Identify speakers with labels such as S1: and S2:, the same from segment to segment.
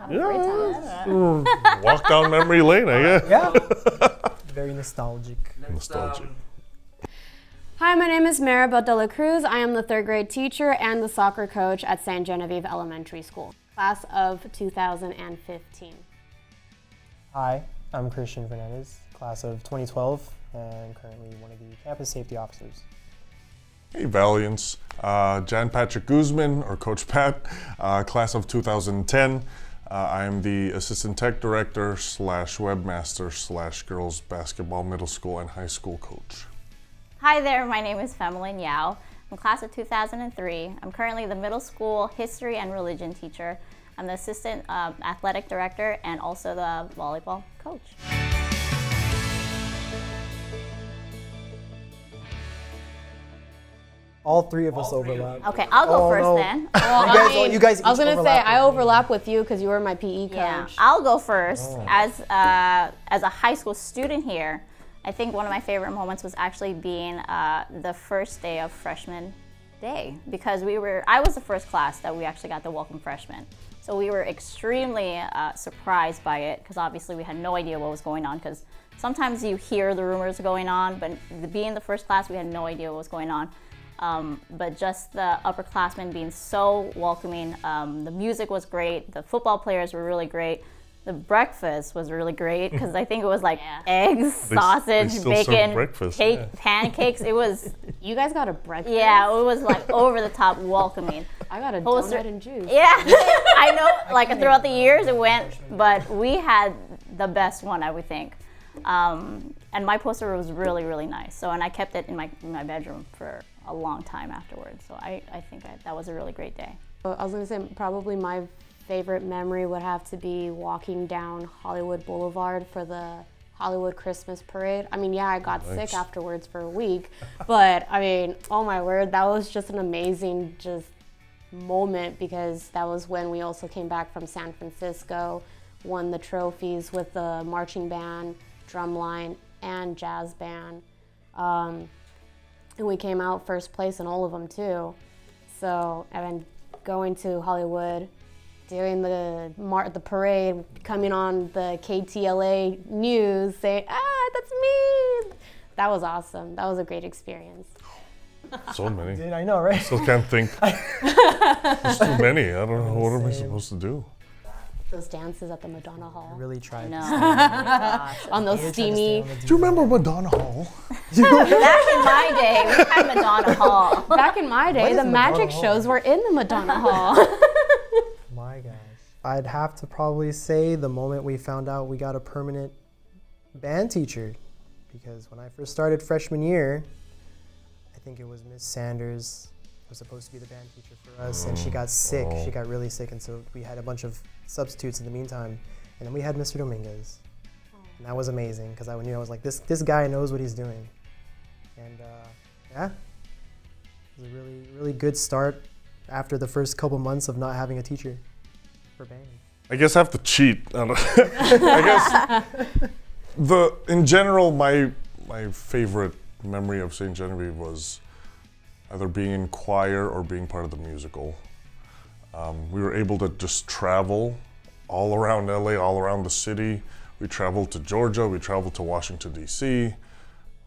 S1: Yeah, walk down memory lane, I guess.
S2: Yeah. Very nostalgic.
S1: Nostalgic.
S3: Hi, my name is Maribel de la Cruz. I am the 3rd grade teacher and the soccer coach at San Genevieve Elementary School, class of 2015.
S2: Hi, I'm Christian Fernandez, class of 2012, and currently one of the campus safety officers.
S1: Hey, Valiants. Jan Patrick Guzman, or Coach Pat, class of 2010. I am the assistant tech director / webmaster / girls basketball middle school and high school coach.
S4: Hi there, my name is Femelin Yao. I'm class of 2003. I'm currently the middle school history and religion teacher. I'm the assistant athletic director and also the volleyball coach.
S2: All three of us overlap.
S4: Okay, I'll go first then.
S3: Well,
S2: you guys
S3: I was
S2: each
S3: gonna say
S2: overlap
S3: I
S2: with me.
S3: overlap with you because you were my PE coach.
S4: Yeah, I'll go first. As a high school student here, I think one of my favorite moments was actually being the first day of freshman day, because I was the first class that we actually got to welcome freshmen. So we were extremely surprised by it, because obviously we had no idea what was going on, because sometimes you hear the rumors going on, but being the first class, we had no idea what was going on. But just the upperclassmen being so welcoming, the music was great, the football players were really great, the breakfast was really great, because I think it was like eggs, sausage, bacon, cake, pancakes. It was.
S3: You guys got a breakfast?
S4: Yeah, it was like over the top welcoming.
S3: I got a donut and juice.
S4: Yeah, I know. Like throughout the years it went, but we had the best one, I would think. And my poster was really, really nice. So, and I kept it in my bedroom for a long time afterwards. So I think that was a really great day.
S3: I was gonna say probably my favorite memory would have to be walking down Hollywood Boulevard for the Hollywood Christmas parade. I mean, yeah, I got sick afterwards for a week, but I mean, oh my word, that was just an amazing moment, because that was when we also came back from San Francisco, won the trophies with the marching band, drumline, and jazz band. And we came out first place in all of them too. So, and then going to Hollywood, doing the parade, coming on the KTLA news, saying, that's me. That was awesome. That was a great experience.
S1: So many.
S2: Dude, I know, right?
S1: Still can't think. There's too many. I don't know. What am I supposed to do?
S3: Those dances at the Madonna Hall.
S2: I really tried.
S4: No.
S3: On those steamy.
S1: Do you remember Madonna Hall?
S4: Back in my day, we had Madonna Hall.
S3: Back in my day, the magic shows were in the Madonna Hall.
S2: My gosh. I'd have to probably say the moment we found out we got a permanent band teacher, because when I first started freshman year, I think it was Miss Sanders was supposed to be the band teacher for us, and she got sick. She got really sick, and so we had a bunch of substitutes in the meantime. And then we had Mr. Dominguez. And that was amazing, because I knew, I was like, this guy knows what he's doing. And yeah, it was a really, really good start after the first couple months of not having a teacher for band.
S1: I guess I have to cheat. I guess in general, my favorite memory of St. Genevieve was either being in choir or being part of the musical. We were able to just travel all around LA, all around the city. We traveled to Georgia, we traveled to Washington, D.C.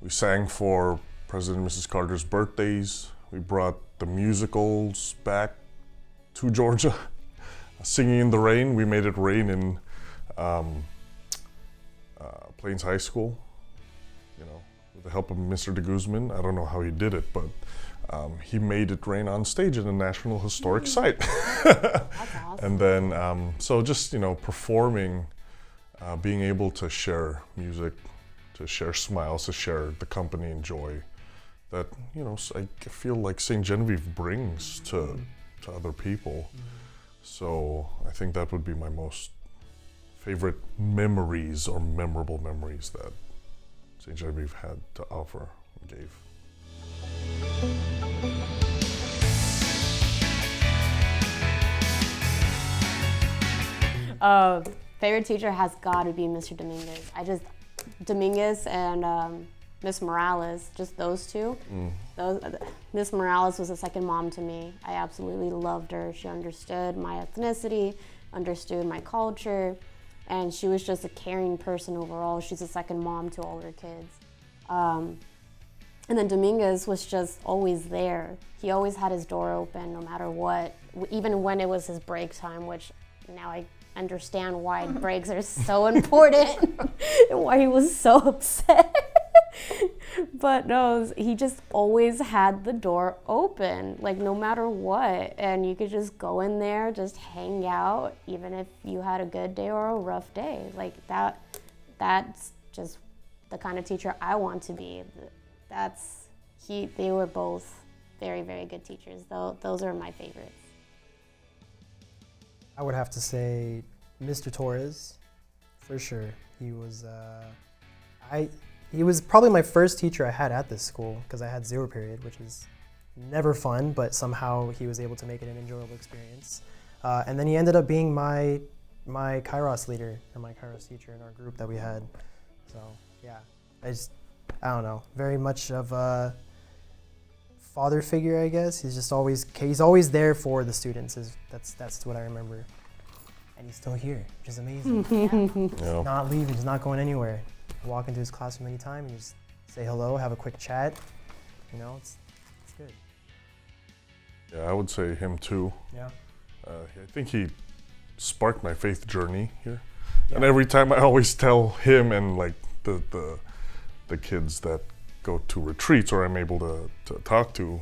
S1: We sang for President and Mrs. Carter's birthdays. We brought the musicals back to Georgia. Singing in the Rain, we made it rain in Plains High School, with the help of Mr. de Guzman. I don't know how he did it, but he made it rain on stage in a National Historic Site.
S3: That's awesome.
S1: And then, so just, performing, being able to share music, to share smiles, to share the company and joy that, I feel like St. Genevieve brings to other people. So I think that would be my most favorite memories or memorable memories that St. Genevieve had to offer and gave.
S3: Favorite teacher has got to be Mr. Dominguez. Dominguez and Miss Morales, just those two. Miss Morales was a second mom to me. I absolutely loved her. She understood my ethnicity, understood my culture, and she was just a caring person overall. She's a second mom to all her kids. And then Dominguez was just always there. He always had his door open no matter what, even when it was his break time, which now I understand why breaks are so important and why he was so upset. But no, he just always had the door open, like no matter what. And you could just go in there, just hang out, even if you had a good day or a rough day. Like that's just the kind of teacher I want to be. They were both very, very good teachers. Those are my favorites.
S2: I would have to say Mr. Torres, for sure. He was probably my first teacher I had at this school, because I had 0 period, which is never fun, but somehow he was able to make it an enjoyable experience. And then he ended up being my Kairos leader, or my Kairos teacher in our group that we had. So yeah, I don't know, very much of a father figure, I guess. He's always there for the students. That's what I remember. And he's still here, which is amazing.
S1: Yeah.
S2: Not leaving, he's not going anywhere. Walk into his classroom anytime and just say hello, have a quick chat. You know, it's good.
S1: Yeah, I would say him too.
S2: Yeah.
S1: I think he sparked my faith journey here. Yeah. And every time I always tell him and like the kids that go to retreats or I'm able to talk to,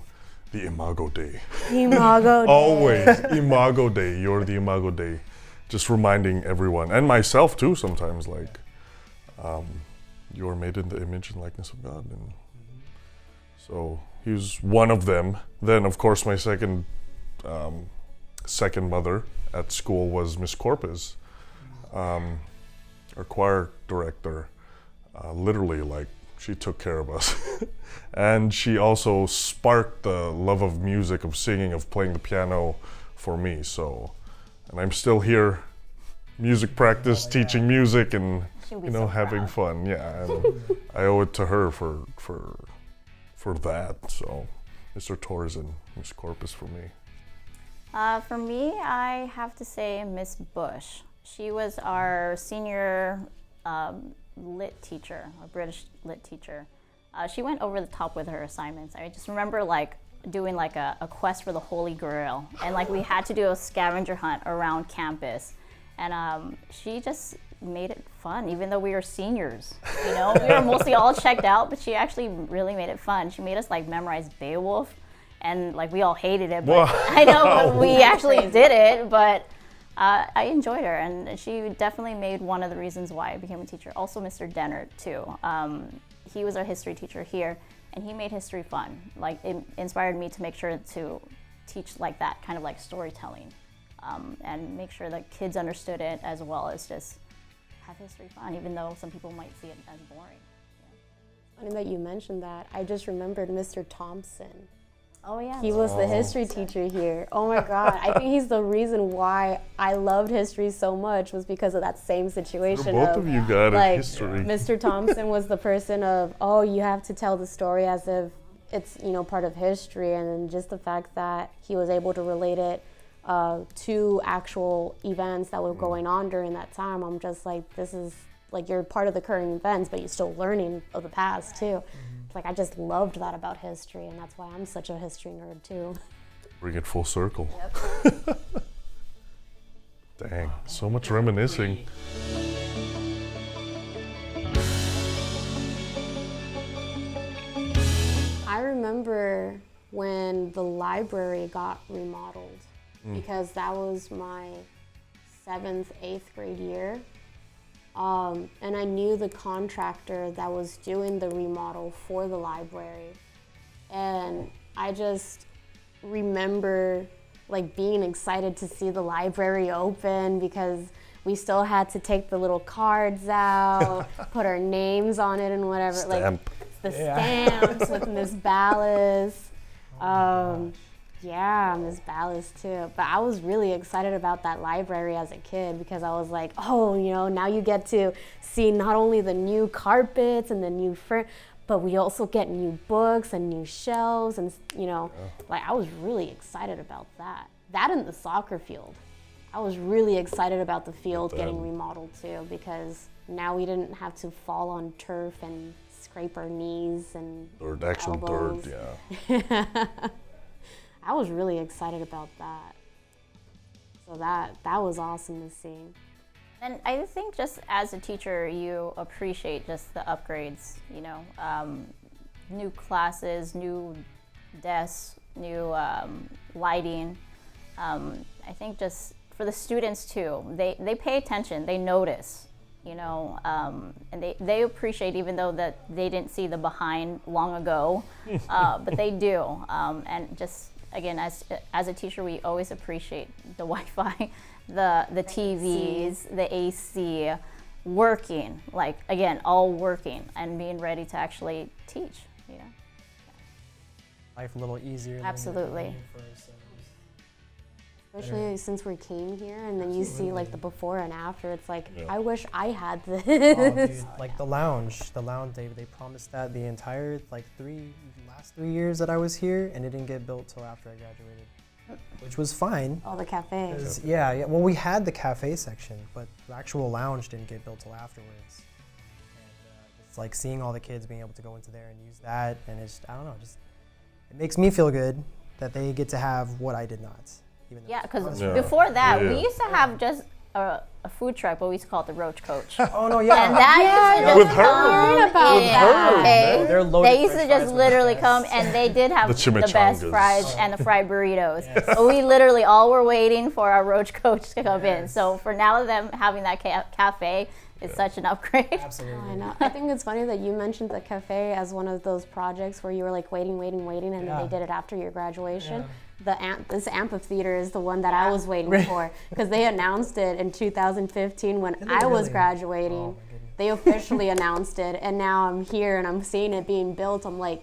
S1: the Imago Day.
S3: Imago Day.
S1: Always, Imago Day, you're the Imago Day. Just reminding everyone, and myself too sometimes, like, you are made in the image and likeness of God. And so he's one of them. Then of course my second mother at school was Miss Corpus, our choir director. Literally, like, she took care of us. And she also sparked the love of music, of singing, of playing the piano for me. So, and I'm still here, music practice, teaching music, and having fun. Yeah, and I owe it to her for that. So, Mr. Torres and Miss Corpus for me.
S4: For me, I have to say Miss Bush. She was our senior lit teacher, a British lit teacher. She went over the top with her assignments. I just remember doing a quest for the Holy Grail, and we had to do a scavenger hunt around campus, and she just made it fun, even though we were seniors. We were mostly all checked out, but she actually really made it fun. She made us memorize Beowulf, and we all hated it, but I know but we actually did it, but I enjoyed her, and she definitely made one of the reasons why I became a teacher. Also Mr. Dennert too. He was our history teacher here, and he made history fun. It inspired me to make sure to teach that kind of storytelling, and make sure that kids understood it, as well as just have history fun, even though some people might see it as boring. Yeah.
S3: Funny that you mentioned that. I just remembered Mr. Thompson.
S4: Oh yeah.
S3: He was the history teacher here. Oh my God. I think he's the reason why I loved history so much, was because of that same situation.
S1: Both of you got it, history.
S3: Mr. Thompson was the person of, you have to tell the story as if it's, part of history. And then just the fact that he was able to relate it to actual events that were going on during that time. I'm just this is you're part of the current events, but you're still learning of the past too. I just loved that about history, and that's why I'm such a history nerd too.
S1: Bring it full circle.
S3: Yep.
S1: Dang, so much reminiscing.
S3: I remember when the library got remodeled, because that was my 7th, 8th grade year. And I knew the contractor that was doing the remodel for the library. And I just remember being excited to see the library open, because we still had to take the little cards out, put our names on it and whatever.
S1: Stamp.
S3: The stamps with Miss Ballas. Yeah, Miss Ballas too. But I was really excited about that library as a kid, because I was now you get to see not only the new carpets and the new but we also get new books and new shelves, and like I was really excited about that. That and the soccer field. I was really excited about the field getting remodeled too, because now we didn't have to fall on turf and scrape our knees and
S1: Or actual
S3: elbows.
S1: dirt, yeah.
S3: I was really excited about that. So that was awesome to see.
S4: And I think just as a teacher, you appreciate just the upgrades, new classes, new desks, new lighting. I think just for the students too, they pay attention, they notice, and they appreciate, even though that they didn't see the behind long ago, but they do. And just, again, as a teacher, we always appreciate the Wi-Fi, the TVs, the AC, working, like, again, all working and being ready to actually teach,
S2: Life a little easier.
S4: Absolutely.
S3: Especially since we came here, and then you see like the before and after. It's like, I wish I had this.
S2: Oh, dude, like the lounge, they promised that the entire last 3 years that I was here, and it didn't get built till after I graduated, which was fine.
S3: Oh, the cafe.
S2: Yeah. Well, we had the cafe section, but the actual lounge didn't get built till afterwards. And it's like seeing all the kids being able to go into there and use that, and it's, I don't know, just it makes me feel good that they get to have what I did not.
S4: Yeah, because before that, we used to have just a food truck, but we used to call it the Roach Coach.
S2: Oh no, yeah.
S4: And that used to
S1: With
S4: just
S1: her.
S4: come
S3: About
S4: in,
S3: that.
S4: okay?
S2: They're loaded
S4: They used to
S2: French
S4: just
S2: fries with
S4: literally
S2: the
S4: come,
S2: best.
S4: and they did have
S1: The
S4: the best
S1: chimichangas.
S4: fries and the fried burritos. But we literally all were waiting for our Roach Coach to come in. So for now, them having that cafe is such an upgrade.
S2: Absolutely.
S3: I know. I think it's funny that you mentioned the cafe as one of those projects where you were like waiting, and then they did it after your graduation. This amphitheater is the one that I was waiting for, because they announced it in 2015 when I was
S2: really?
S3: graduating.
S2: Oh, my goodness.
S3: They officially announced it, and now I'm here and I'm seeing it being built. I'm like,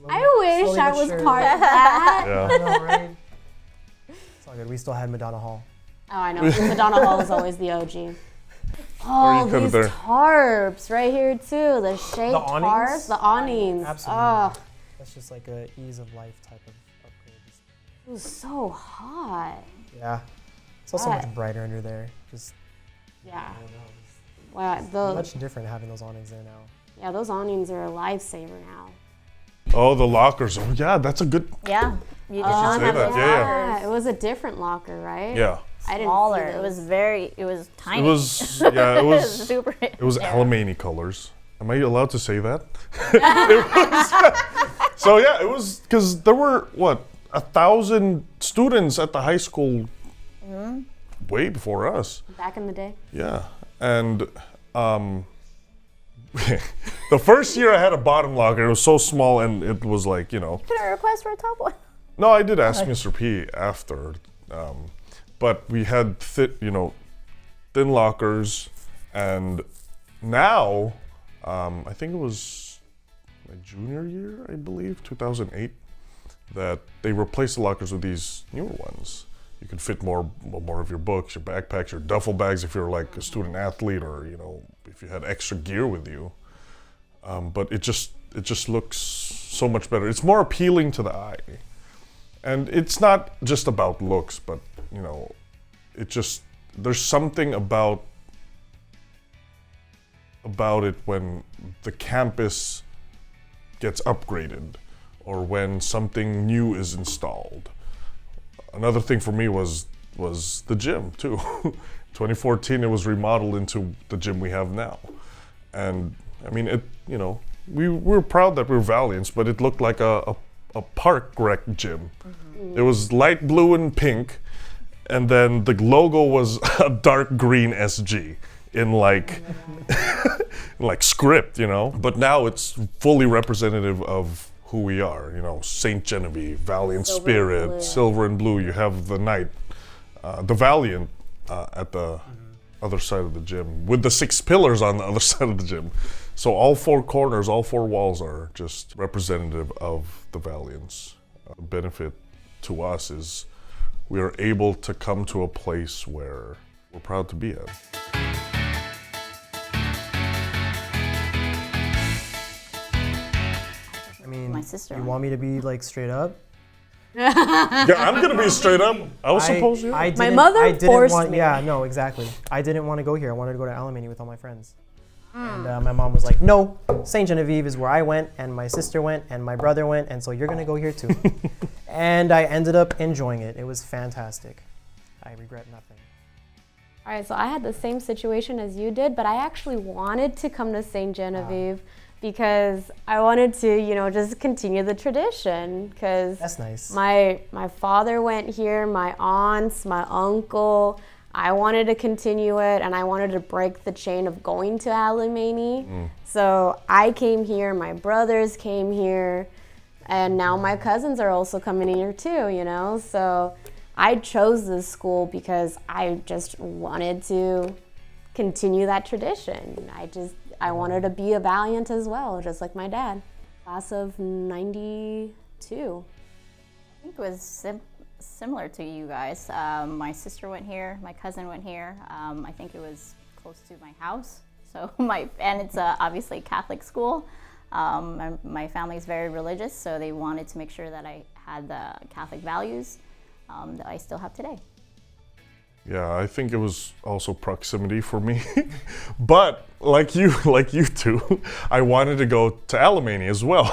S3: I wish
S2: slowly
S3: I
S2: but
S3: was
S2: surely.
S3: part of that.
S1: Yeah.
S2: I know, right? It's all good. We still had Madonna Hall.
S3: Oh, I know. Madonna Hall is always the OG. Oh,
S1: you could
S3: these
S1: there.
S3: tarps right here too. The shade
S2: awnings?
S3: tarps, the awnings.
S2: Absolutely.
S3: Oh,
S2: That's just like a ease of life type of upgrade.
S3: it was so hot.
S2: Yeah. It's also
S3: That-
S2: much brighter under there. Just
S3: Yeah.
S2: I don't know.
S3: Wow.
S2: Much different having those awnings there now.
S3: Yeah, those awnings are a lifesaver now.
S1: Oh, the lockers. Oh, yeah, that's a good.
S4: Yeah. You did
S1: should
S4: not
S1: say
S4: have
S1: that,
S4: those
S1: yeah, yeah.
S4: lockers.
S3: It was a different locker, right?
S1: Yeah.
S3: I didn't
S4: Smaller.
S3: see
S4: It was
S3: those.
S4: it was
S1: It
S4: tiny.
S1: was. Yeah, it was.
S4: super.
S1: It was
S4: yeah.
S1: Alumni colors. Am I allowed to say that? So yeah, it was because there were 1,000 students at the high school way before us.
S3: Back in the day.
S1: Yeah, and the first year I had a bottom locker. It was so small, and it was like
S4: Can I request for a top one?
S1: No, I did ask Mr. P after, but we had thin lockers, and now I think it was my junior year, I believe, 2008, that they replaced the lockers with these newer ones. You could fit more of your books, your backpacks, your duffel bags if you're like a student athlete, or if you had extra gear with you. But it just looks so much better. It's more appealing to the eye. And it's not just about looks, but there's something about it when the campus gets upgraded or when something new is installed. Another thing for me was the gym too. 2014 it was remodeled into the gym we have now. And I mean we were proud that we were Valiants, but it looked like a park rec gym. It was light blue and pink, and then the logo was a dark green SG in like script, But now it's fully representative of who we are, Saint Genevieve, Valiant
S3: Silver and
S1: Spirit,
S3: blue.
S1: Silver and Blue. You have the Knight, the Valiant at the other side of the gym, with the 6 pillars on the other side of the gym. So all 4 corners, all 4 walls are just representative of the Valiants. The benefit to us is we are able to come to a place where we're proud to be at.
S2: mean,
S4: My sister
S2: you
S4: went.
S2: want me to be like straight up?
S1: Yeah, I'm gonna be straight up. I was supposed to.
S3: mother
S2: I didn't
S3: forced
S2: want,
S3: me.
S2: Yeah, no, exactly. I didn't want to go here. I wanted to go to Alamany with all my friends. And my mom was like, no, St. Genevieve is where I went, and my sister went, and my brother went, and so you're going to go here too. And I ended up enjoying it. It was fantastic. I regret nothing.
S3: All right, so I had the same situation as you did, but I actually wanted to come to St. Genevieve because I wanted to, you know, just continue the tradition. Because
S2: That's nice.
S3: my father went here, my aunts, my uncle. I wanted to continue it, and I wanted to break the chain of going to Alumni. So I came here, my brothers came here, and now my cousins are also coming here too, you know? So I chose this school because I just wanted to continue that tradition. I wanted to be a Valiant as well, just like my dad. Class of 92.
S4: I think it was similar to you guys. My sister went here, my cousin went here. I think it was close to my house. So and it's obviously a Catholic school. My family is very religious, so they wanted to make sure that I had the Catholic values that I still have today.
S1: Yeah, I think it was also proximity for me. But like you two, I wanted to go to Alamany as well.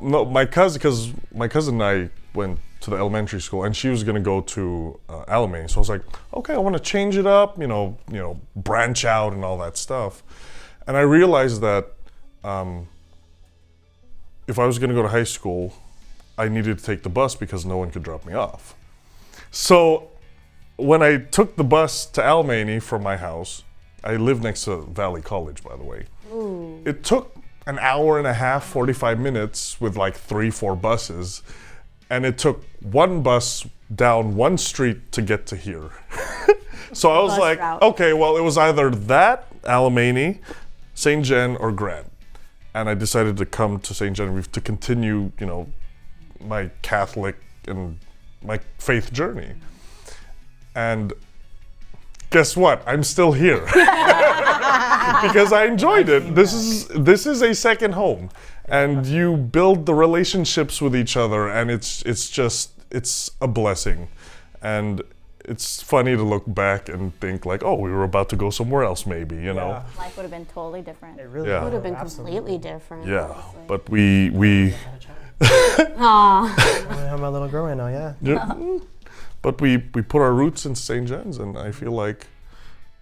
S1: No, my cousin, because my cousin and I went to the elementary school, and she was gonna go to Alamany. So I was like, okay, I want to change it up, you know, branch out and all that stuff. And I realized that if I was gonna go to high school, I needed to take the bus because no one could drop me off. So when I took the bus to Alamany from my house, I live next to Valley College, by the way. It took an hour and a half, 45 minutes with like 3-4 buses. And it took one bus down one street to get to here. So I was
S3: Bus
S1: like,
S3: route.
S1: okay, well, it was either that, Alamany, St. Gen, or Grant. And I decided to come to St. Genevieve to continue, you know, my Catholic and my faith journey. And guess what? I'm still here. Because I enjoyed it. This is a second home. And you build the relationships with each other, and it's a blessing. And it's funny to look back and think like, oh, we were about to go somewhere else maybe, you know?
S4: Life would have been totally different.
S2: It really
S1: Yeah.
S3: Would have been
S2: absolutely.
S3: completely different.
S1: Yeah,
S3: honestly.
S1: but we
S3: Aw.
S2: I have my little girl right now, yeah.
S1: yeah, but we put our roots in St. John's, and I feel like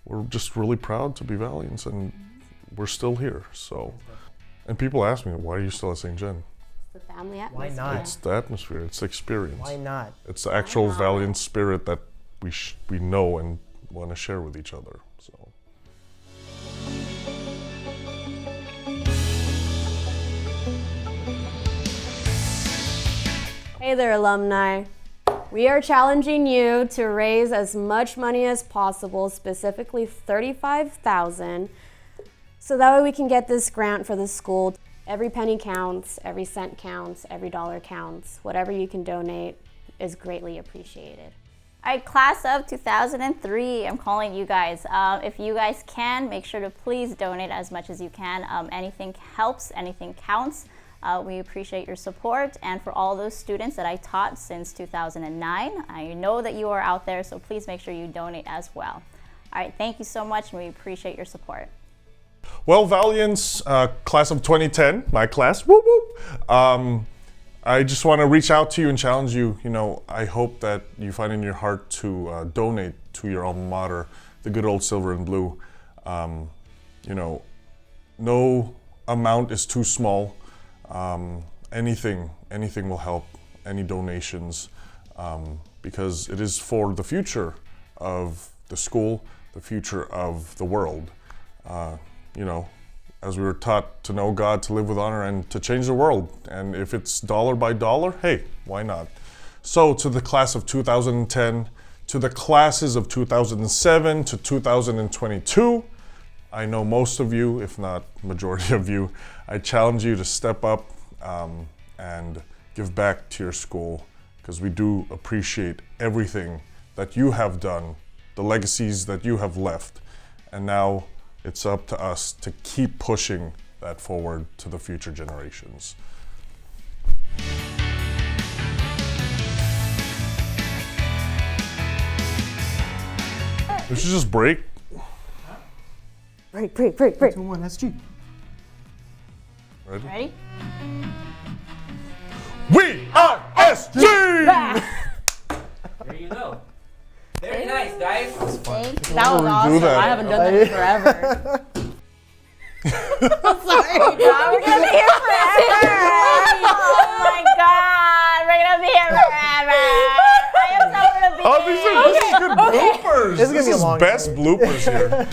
S1: we're just really proud to be Valiants, and we're still here. So, and people ask me, why are you still at St. John?
S3: The family
S2: Why
S3: atmosphere.
S2: not?
S1: It's the atmosphere, it's the experience.
S2: Why not?
S1: It's the actual Valiant spirit that we know and want to share with each other. So.
S3: Hey there, alumni. We are challenging you to raise as much money as possible, specifically $35,000, so that way we can get this grant for the school. Every penny counts, every cent counts, every dollar counts. Whatever you can donate is greatly appreciated.
S4: All right, class of 2003, I'm calling you guys. If you guys can, make sure to please donate as much as you can. Anything helps, anything counts. We appreciate your support, and for all those students that I taught since 2009, I know that you are out there, so please make sure you donate as well. All right, thank you so much, and we appreciate your support.
S1: Well, Valiants, class of 2010, my class, whoop whoop. I just want to reach out to you and challenge you. You know, I hope that you find in your heart to donate to your alma mater, the good old Silver and Blue. You know, no amount is too small. Anything will help. Any donations, because it is for the future of the school, the future of the world. You know, as we were taught to know God, to live with honor, and to change the world. And if it's dollar by dollar, hey, why not? So to the class of 2010, to the classes of 2007 to 2022, I know most of you, if not majority of you, I challenge you to step up and give back to your school, because we do appreciate everything that you have done, the legacies that you have left. And now it's up to us to keep pushing that forward to the future generations. We should just break.
S3: Break.
S2: 2, 1, SG.
S1: Ready?
S4: Ready?
S1: We are SG!
S5: There you go. Very nice, guys.
S4: Thank you.
S3: That was
S1: do
S3: awesome.
S1: that?
S3: I haven't done that in forever. Sorry.
S4: God, we're gonna be here forever. Oh my God, we're gonna be here forever. I am so gonna be.
S1: Oh, this is good bloopers.
S2: This is gonna be a long
S1: best
S2: night.
S1: bloopers here.